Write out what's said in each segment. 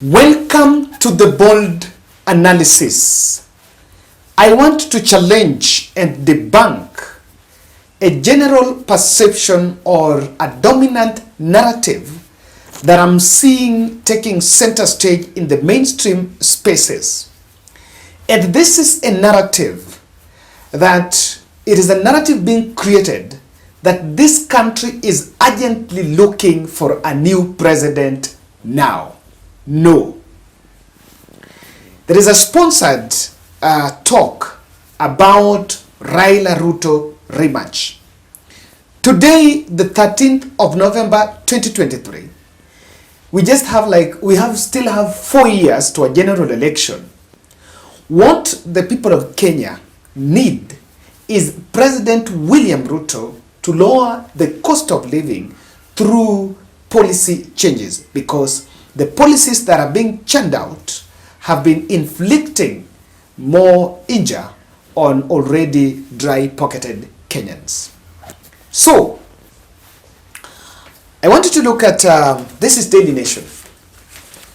Welcome to the bold analysis. I want to challenge and debunk a general perception or a dominant narrative that I'm seeing taking center stage in the mainstream spaces. And this is a narrative that it is a narrative being created that this country is urgently looking for a new president now. No. There is a sponsored talk about Raila Ruto rematch. Today, the 13th of November 2023, we still have 4 years to a general election. What the people of Kenya need is President William Ruto to lower the cost of living through policy changes, because the policies that are being churned out have been inflicting more injury on already dry-pocketed Kenyans. So, I want you to look at, this is Daily Nation.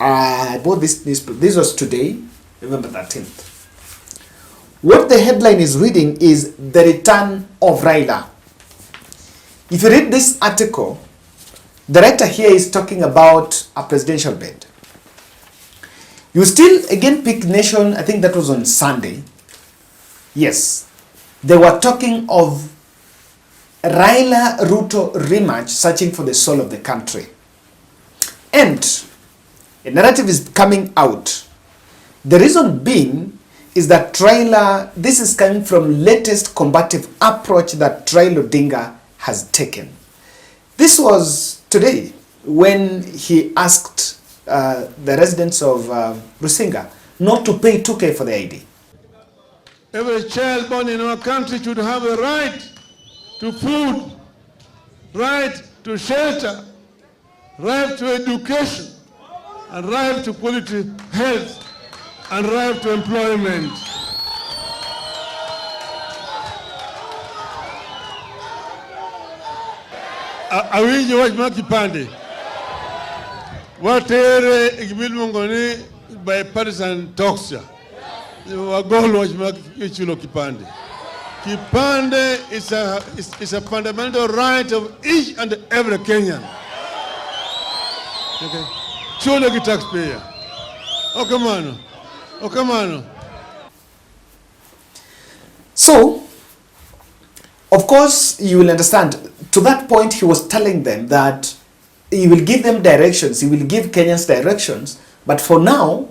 I bought this was today, November 13th. What the headline is reading is the return of Raila. If you read this article, the writer here is talking about a presidential bid. You still again pick Nation, I think that was on Sunday. Yes, they were talking of Raila Ruto rematch, searching for the soul of the country. And a narrative is coming out. The reason being is that this is coming from latest combative approach that Raila Odinga has taken. This was today when he asked the residents of Rusinga not to pay 2K for the ID. Every child born in our country should have a right to food, right to shelter, right to education, and right to quality health, and right to employment. Awinjo wach ma kipande. Watere igimiluongo ni bipartisan talks ya. Wagolo wach ma ichulo kipande. Kipande is a fundamental right of each and every Kenyan. Okay. Chulo ki taxpayer. Okamano. So, of course, you will understand. To that point, he was telling them that he will give them directions, he will give Kenyans directions, but for now,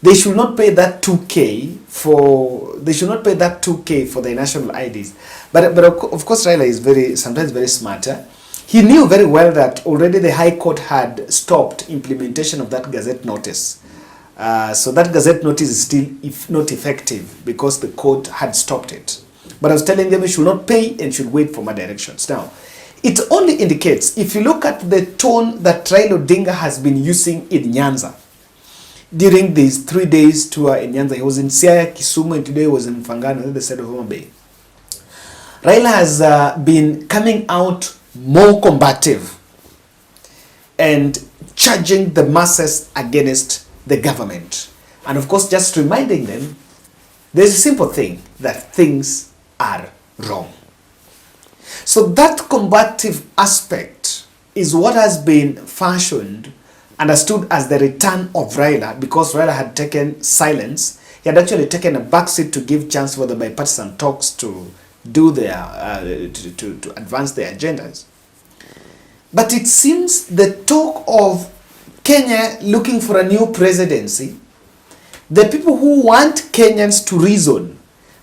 they should not pay that 2K for the national IDs. But of course, Raila is sometimes very smart. He knew very well that already the High Court had stopped implementation of that Gazette notice. So that Gazette notice is still not effective because the court had stopped it. But I was telling them we should not pay and should wait for my directions. Now, it only indicates, if you look at the tone that Raila Odinga has been using in Nyanza, during these 3 days tour in Nyanza, he was in Siaya, Kisumu, and today he was in Fangano, the side of Homa Bay. Raila has been coming out more combative and charging the masses against the government. And of course, just reminding them, there's a simple thing, that things are wrong. So that combative aspect is what has been fashioned, understood as the return of Raila, because Raila had taken silence. He had actually taken a backseat to give chance for the bipartisan talks to do their, to advance their agendas. But it seems the talk of Kenya looking for a new presidency, the people who want Kenyans to reason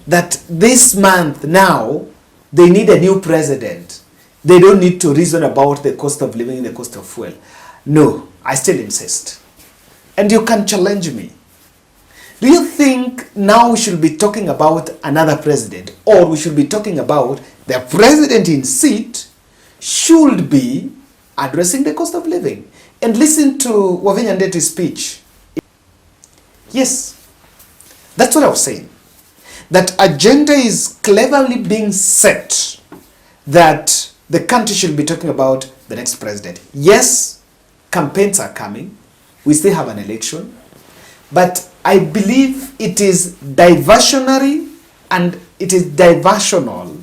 that this month now, they need a new president. They don't need to reason about the cost of living, the cost of fuel. No, I still insist. And you can challenge me. Do you think now we should be talking about another president, or we should be talking about the president in seat should be addressing the cost of living? And listen to Wavinya Ndeti's speech. Yes, that's what I was saying. That agenda is cleverly being set that the country should be talking about the next president. Yes, campaigns are coming. We still have an election. But I believe it is diversionary and it is diversional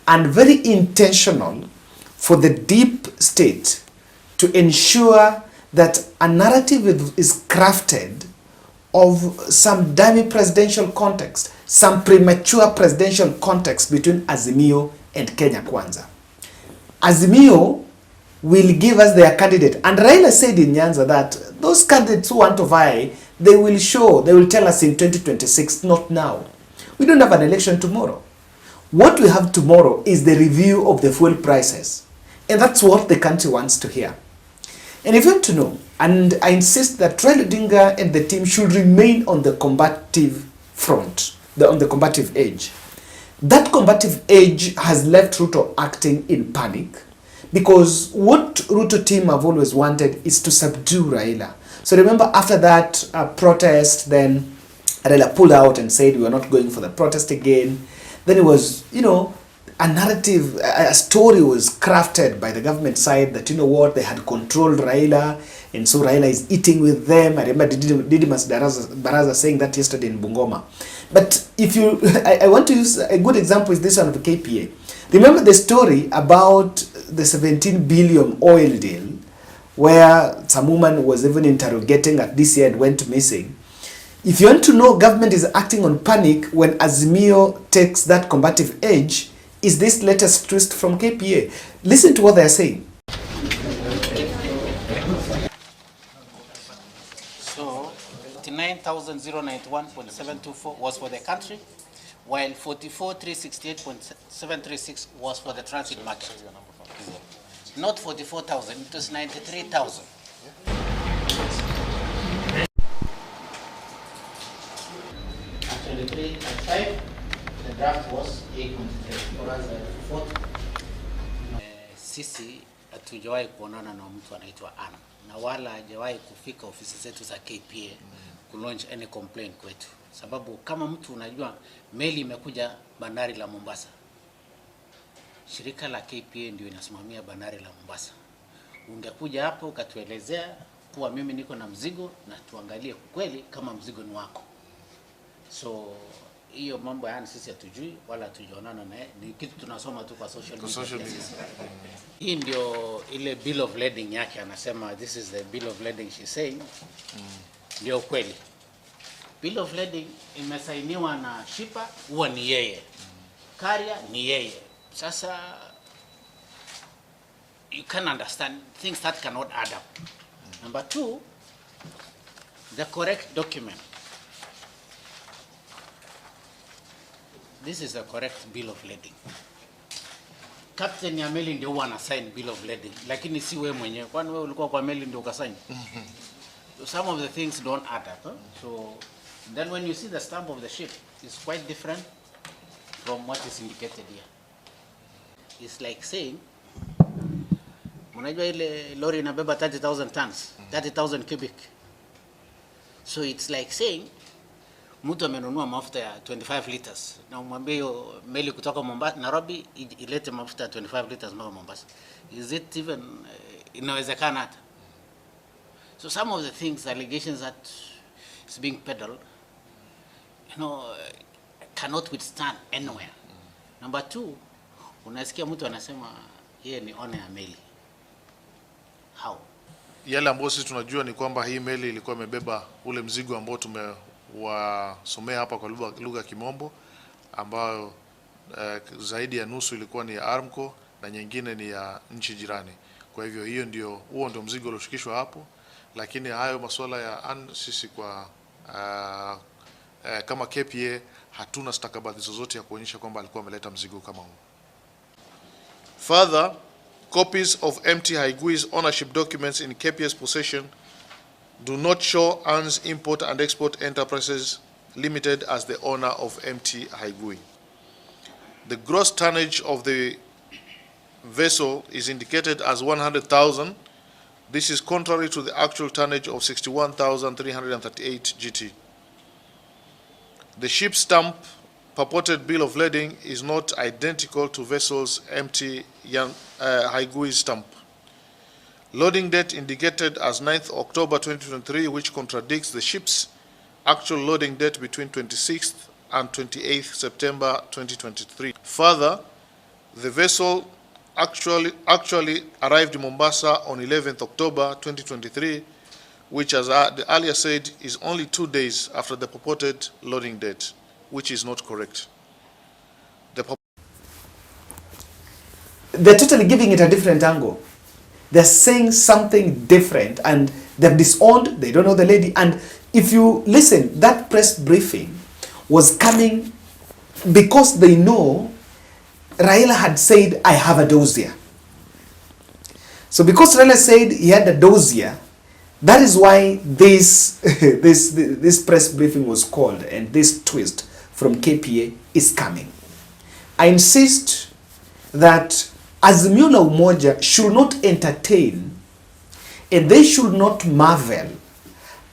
and very intentional for the deep state to ensure that a narrative is crafted of some dummy presidential context, some premature presidential context between Azimio and Kenya Kwanza. Azimio will give us their candidate. And Raila said in Nyanza that those candidates who want to vie, they will tell us in 2026, not now. We don't have an election tomorrow. What we have tomorrow is the review of the fuel prices. And that's what the country wants to hear. And if you want to know, and I insist that Raila Odinga and the team should remain on the combative front, on the combative edge. That combative edge has left Ruto acting in panic, because what Ruto team have always wanted is to subdue Raila. So remember, after that protest, then Raila pulled out and said we are not going for the protest again. Then it was, a narrative, a story was crafted by the government side that, they had controlled Raila, and so Raila is eating with them. I remember Didimas Baraza saying that yesterday in Bungoma. But if you, I want to use a good example is this one of the KPA. Remember the story about the 17 billion oil deal, where some woman was even interrogating at DCI and went missing. If you want to know government is acting on panic when Azimio takes that combative edge, is this latest twist from KPA. Listen to what they are saying. So, 59,091.724 was for the country, while 44,368.736 was for the transit market. Not 44,000, it was 93,000. Actually, 3.5, the draft was 8.3. For us, sisi hatujawahi kuonana na mtu anaitwa Anna, na wala hajawahi kufika ofisi zetu za KPA kulaunch any complaint kwetu, sababu kama mtu unajua meli imekuja bandari la Mombasa, shirika la KPA ndio inasimamia bandari la Mombasa. Ungekuja hapo ukatuelezea kuwa mimi niko na mzigo na tuangalie kweli kama mzigo ni wako. So hiyo mambo yani sisi hatujui wala tujaonana naye, ni kitu tunasoma tu kwa social media. Hii ndio ile bill of lading yake, anasema this is the bill of lading she's saying. Ndio kweli. Bill of lading imesainiwa na shipa, huwa ni yeye. Carrier ni yeye. Sasa you can understand things that cannot add up. Number two, the correct document. This is the correct bill of lading. Captain ya meli ndio huwa anasign bill of lading, lakini si wewe mwenyewe. Kwani wewe ulikuwa kwa meli ndio ukasign? So some of the things don't add up. So then when you see the stamp of the ship, it's quite different from what is indicated here. It's like saying, unajua ile lori inabeba 30,000 tons, 30,000 cubic. So it's like saying, mtu amenunua mafuta ya 25 liters na umwambie hiyo meli kutoka Mombasa Nairobi ilete mafuta ya 25 liters mpaka Mombasa. Is it even inawezekana hata? So some of the things, allegations that is being peddled, cannot withstand anywhere. Number two, unasikia mtu anasema yeye ni owner ya meli. How? Yale ambayo sisi tunajua ni kwamba hii meli ilikuwa imebeba ule mzigo ambao tumewasomea hapa kwa lugha ya Kimombo, ambayo zaidi ya nusu ilikuwa ni ya Armco na nyingine ni ya nchi jirani. Kwa hivyo huo ndio mzigo ulioshikishwa hapo, lakini hayo masuala ya sisi kwa kama KPA hatuna stakabadhi zozote ya kuonyesha kwamba alikuwa ameleta mzigo kama huo. Further, copies of MT Haigui's ownership documents in KPA's possession do not show AN's Import and Export Enterprises Limited as the owner of MT Haigui. The gross tonnage of the vessel is indicated as 100,000. This is contrary to the actual tonnage of 61,338 GT. The ship stamp purported bill of lading is not identical to vessel's MT Haigui stamp. Loading date indicated as 9th October 2023, which contradicts the ship's actual loading date between 26th and 28th September 2023. Further, the vessel actually arrived in Mombasa on 11th October 2023, which, as I earlier said, is only 2 days after the purported loading date, which is not correct. They're totally giving it a different angle. They're saying something different, and they're disowned. They don't know the lady. And if you listen, that press briefing was coming because they know Raila had said, I have a dossier. So because Raila said he had a dossier, that is why this, this press briefing was called, and this twist from KPA is coming. I insist that Azimio la Umoja should not entertain, and they should not marvel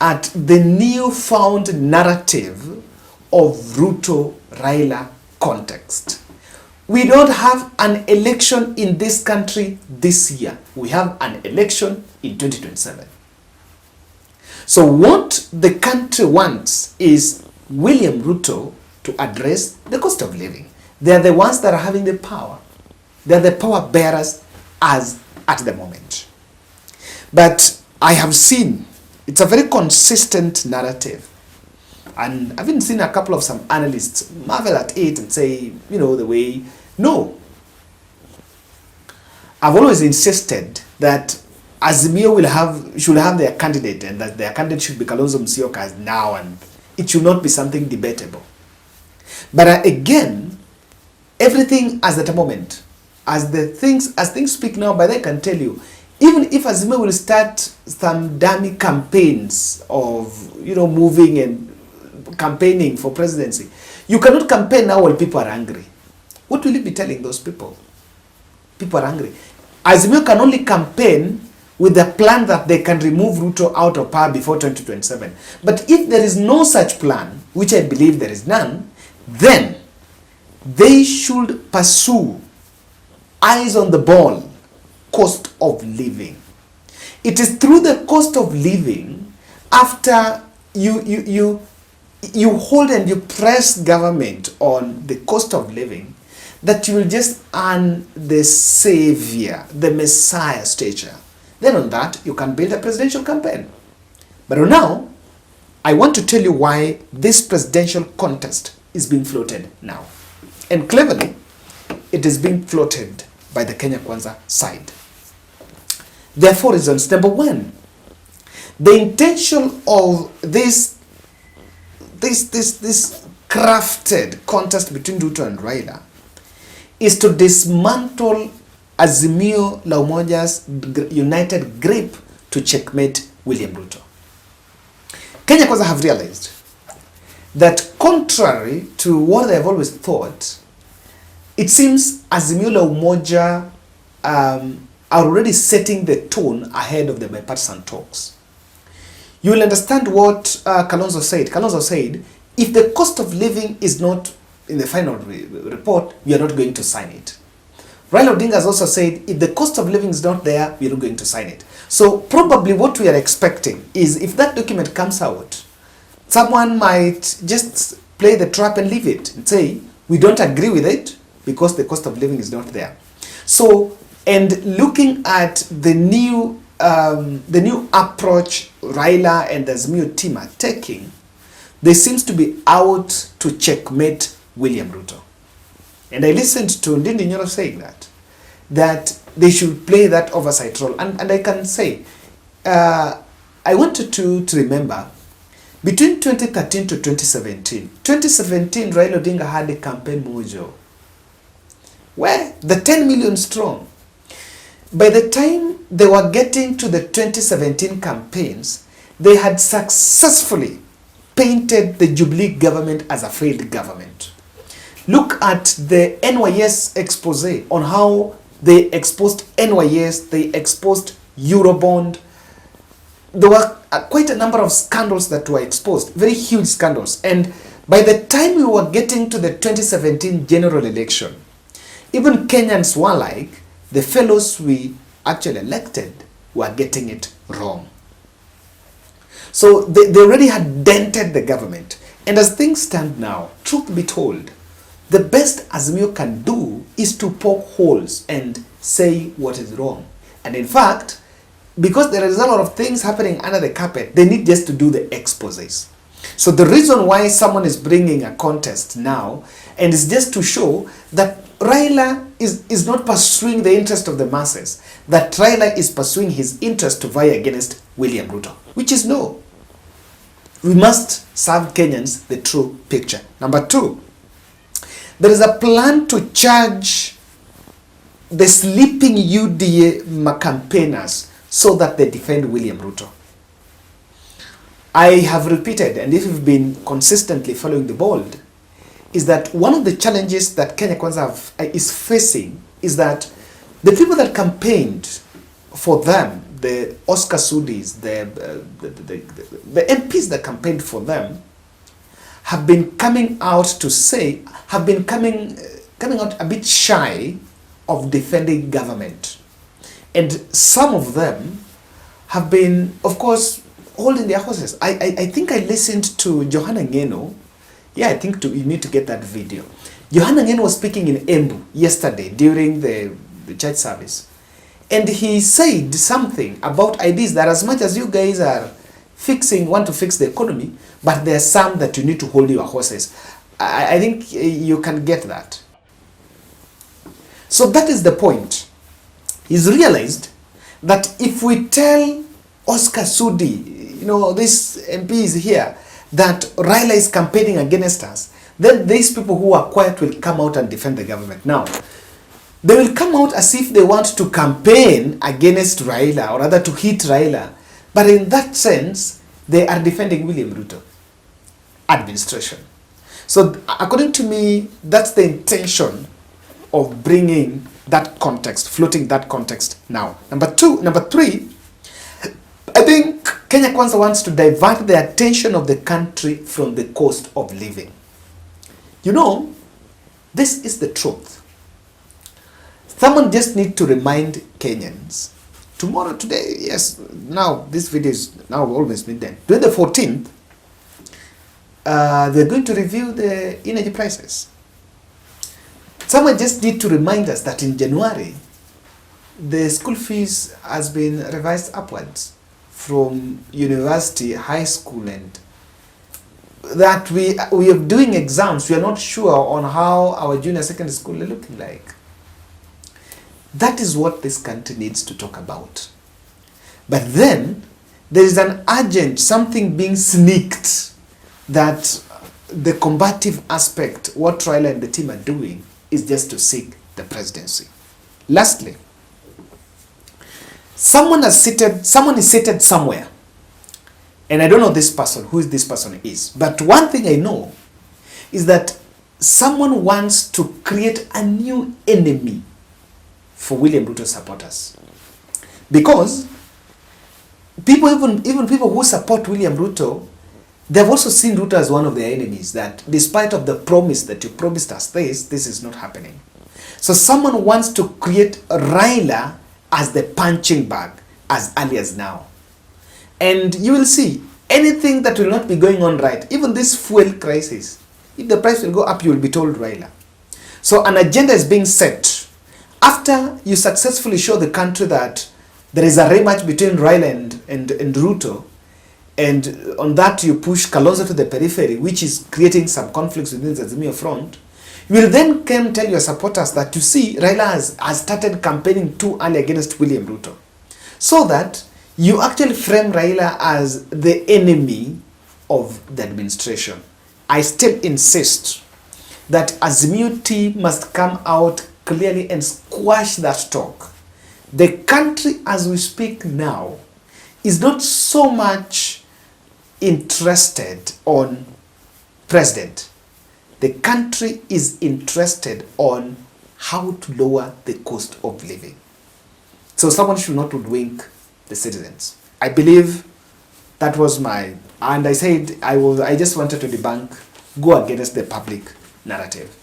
at the newfound narrative of Ruto Raila context. We don't have an election in this country this year. We have an election in 2027. So what the country wants is William Ruto to address the cost of living. They are the ones that are having the power. They are the power bearers as at the moment. But I have seen, it's a very consistent narrative. And I've even seen a couple of some analysts marvel at it and say, you know, the way, no. I've always insisted that Azimio should have their candidate, and that their candidate should be Kalonzo Musyoka now, and it should not be something debatable. But again, everything as at the moment, as things speak now, but I can tell you, even if Azimio will start some dummy campaigns of, you know, moving and campaigning for presidency, you cannot campaign now while people are angry. What will you be telling those people? People are angry. Azimio can only campaign with the plan that they can remove Ruto out of power before 2027. But if there is no such plan, which I believe there is none, then they should pursue eyes on the ball, cost of living. It is through the cost of living, after you hold and you press government on the cost of living, that you will just earn the savior, the messiah stature. Then on that, you can build a presidential campaign. But now, I want to tell you why this presidential contest is being floated now. And cleverly, it is being floated by the Kenya Kwanza side. There are 4 reasons. Number 1, the intention of this crafted contest between Ruto and Raila is to dismantle Azimio la Umoja's united grip to checkmate William Ruto. Kenya Kwanza have realized that contrary to what they have always thought, it seems Azimio la Umoja are already setting the tone ahead of the bipartisan talks. You will understand what Kalonzo said. Kalonzo said, if the cost of living is not in the final report, we are not going to sign it. Raila Odinga has also said, if the cost of living is not there, we are not going to sign it. So probably what we are expecting is, if that document comes out, someone might just play the trap and leave it and say, we don't agree with it because the cost of living is not there. So, and looking at the new approach Raila and the Azimio team are taking, they seems to be out to checkmate William Ruto. And I listened to Ndindi Nyoro saying that they should play that oversight role. And I can say, I wanted to remember, between 2013 to 2017, Raila Odinga had a campaign mojo, where the 10 million strong. By the time they were getting to the 2017 campaigns, they had successfully painted the Jubilee government as a failed government. Look at the NYS expose on how they exposed NYS, they exposed Eurobond. There were quite a number of scandals that were exposed, very huge scandals. And by the time we were getting to the 2017 general election, even Kenyans were like, the fellows we actually elected were getting it wrong. So they already had dented the government. And as things stand now, truth be told, the best Azimio can do is to poke holes and say what is wrong. And in fact, because there is a lot of things happening under the carpet, they need just to do the exposés. So the reason why someone is bringing a contest now, and is just to show that Raila is not pursuing the interest of the masses, that Raila is pursuing his interest to vie against William Ruto, which is no. We must serve Kenyans the true picture. Number two, there is a plan to charge the sleeping UDA campaigners so that they defend William Ruto. I have repeated, and if you've been consistently following the bold, is that one of the challenges that Kenya Kwanza is facing is that the people that campaigned for them, the Oscar Sudis, the MPs that campaigned for them, have been coming out to say, have been coming out a bit shy of defending government. And some of them have been, of course, holding their horses. I think I listened to Johanna Ngeno. Yeah, I think you need to get that video. Johanna Ngeno was speaking in Embu yesterday during the church service. And he said something about ideas that as much as you guys are want to fix the economy, but there are some that you need to hold your horses. I think you can get that. So that is the point. He's realized that if we tell Oscar Sudi, this MP is here, that Raila is campaigning against us, then these people who are quiet will come out and defend the government. Now, they will come out as if they want to campaign against Raila, or rather to hit Raila, but in that sense, they are defending William Ruto administration. So according to me, that's the intention of bringing that context, floating that context now. Number three, I think Kenya Kwanza wants to divert the attention of the country from the cost of living. This is the truth. Someone just need to remind Kenyans. Today, yes, now this video is now almost midday. During the 14th, they're going to review the energy prices. Someone just need to remind us that in January, the school fees has been revised upwards from university, high school, and that we are doing exams. We are not sure on how our junior secondary school are looking like. That is what this country needs to talk about. But then there is an urgent, something being sneaked, that the combative aspect, what Raila and the team are doing, is just to seek the presidency. Lastly, someone is seated somewhere, and I don't know this person, who this person is, but one thing I know is that someone wants to create a new enemy for William Ruto supporters. Because people, even people who support William Ruto, they've also seen Ruto as one of their enemies, that despite of the promise that you promised us this is not happening. So someone wants to create Raila as the punching bag as early as now. And you will see, anything that will not be going on right, even this fuel crisis, if the price will go up, you will be told Raila. So an agenda is being set. After you successfully show the country that there is a rematch between Raila and Ruto, and on that you push Kalonzo to the periphery, which is creating some conflicts within the Azimio front, you will then come tell your supporters that, you see, Raila has started campaigning too early against William Ruto. So that you actually frame Raila as the enemy of the administration. I still insist that Azimio team must come out clearly and squash that talk. The country, as we speak now, is not so much interested on president. The country is interested on how to lower the cost of living. So someone should not hoodwink the citizens. I believe that was and I said I just wanted to debunk, go against the public narrative.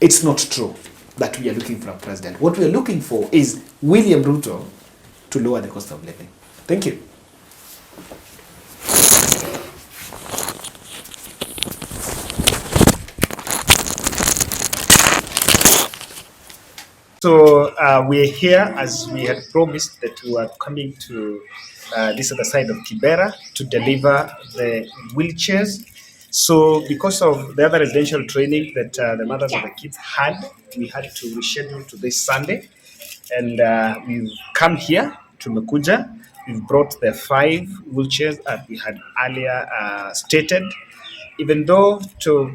It's not true that we are looking for a president. What we are looking for is William Ruto to lower the cost of living. Thank you. So we're here as we had promised that we were coming to this other side of Kibera to deliver the wheelchairs. So because of the other residential training that the mothers of the kids had, we had to reschedule to this Sunday. And we've come here to Mekuja. We've brought the 5 wheelchairs that we had earlier stated. Even though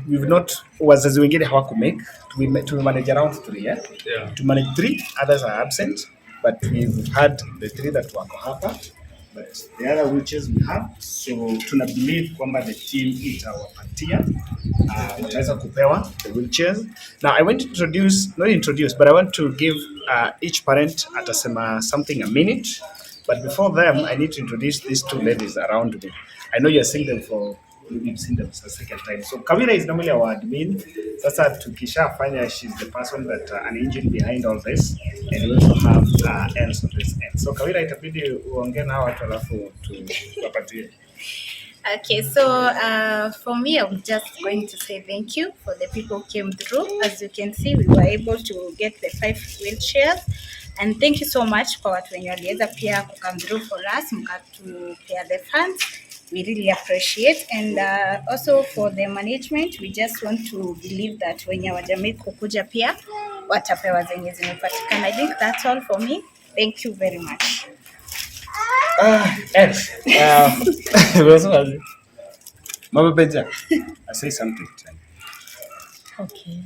we've not, wazazi wengine hawakumake, we manage around 3, yeah? Yeah. To manage 3, others are absent, but we've had the 3 that wako hapa, but the other wheelchairs we have, so tuna believe kwamba the team itawapatia wataweza kupewa the wheelchairs. Now I want to not introduce, but I want to give each parent atasema something a minute, but before them I need to introduce these 2 ladies around me. I know you're seeing them we've seen them for the second time. So Kawira is normally our admin. Sasa tukishafanya, she's the person that an engine behind all this, and we also have else on this end. So Kawira, itabidi uongee na watu alafu tuwapatie. Okay, so for me, I'm just going to say thank you for the people who came through. As you can see, we were able to get the 5 wheelchairs, and thank you so much for watu wenye waliweza pia come through for us, mkatupea the funds. We really appreciate, and also for the management, we just want to believe that wenye wajamii kukuja pia watapewa zenye zimepatikana. I think that's all for me. Thank you very much. Mama Benja, I say something. Okay.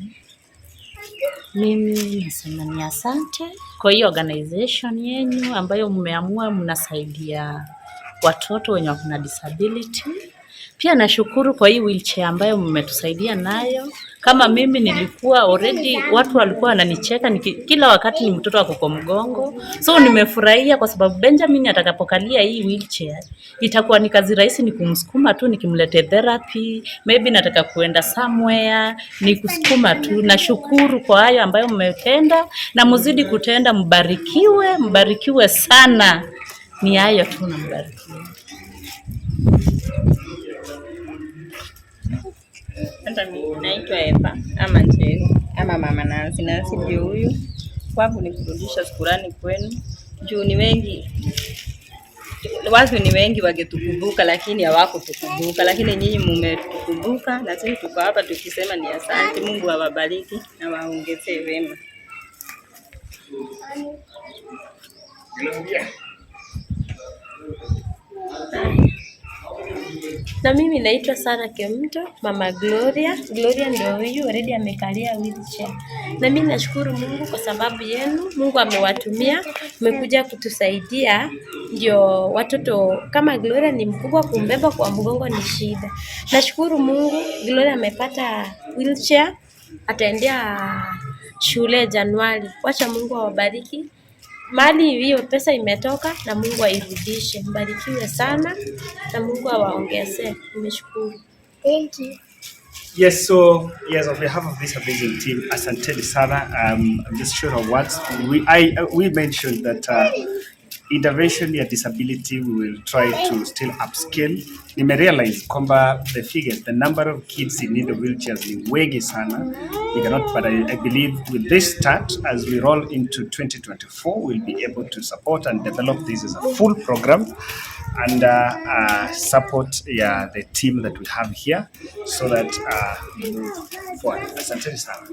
Mimi nasema ni asante kwa hiyo organization yenu ambayo mmeamua mnasaidia watoto wenye wako na disability. Pia nashukuru kwa hii wheelchair ambayo mmetusaidia nayo. Kama mimi nilikuwa already, watu walikuwa wananicheka kila wakati ni mtoto wako kwa mgongo. So nimefurahia kwa sababu Benjamin atakapokalia hii wheelchair itakuwa ni kazi rahisi, ni kumsukuma tu, nikimlete therapy, maybe nataka kuenda somewhere, ni kusukuma tu. Nashukuru kwa hayo ambayo mmetenda, na mzidi kutenda. Mbarikiwe sana. Ni hayo tu, na mbarikiwe. Hata mimi naitwa Eva ama Njeri ama Mama Nancy. Nancy ndio huyu. Kwangu ni kurudisha shukrani kwenu. Juu ni wengi, watu ni wengi wangetukumbuka lakini hawakutukumbuka, lakini nyinyi mmetukumbuka, na sisi tuko hapa tukisema ni asante. Mungu awabariki na waongezee wema. Na mimi naitwa Sara Kemto, Mama Gloria. Gloria ndio huyu already amekalia wheelchair. Na mimi nashukuru Mungu kwa sababu yenu. Mungu amewatumia, mmekuja kutusaidia. Ndio watoto kama Gloria ni mkubwa, kumbeba kwa mgongo ni shida. Nashukuru Mungu, Gloria amepata wheelchair, ataendea shule Januari. Wacha Mungu awabariki. Mali hiyo pesa imetoka, na Mungu airudishe. Mbarikiwe sana na Mungu awaongezee. Nimeshukuru. Thank you. Yes, so yes, on behalf of this amazing team, asanteni sana. I'm just sure of words. We mentioned that intervention ya disability, we will try to still upscale. Nimerealize kwamba the number of kids in need of wheelchairs ni wengi sana. We cannot, but I believe with this start, as we roll into 2024, we'll be able to support and develop this as a full program, and support the team that we have here, so that we move forward. Asante sana.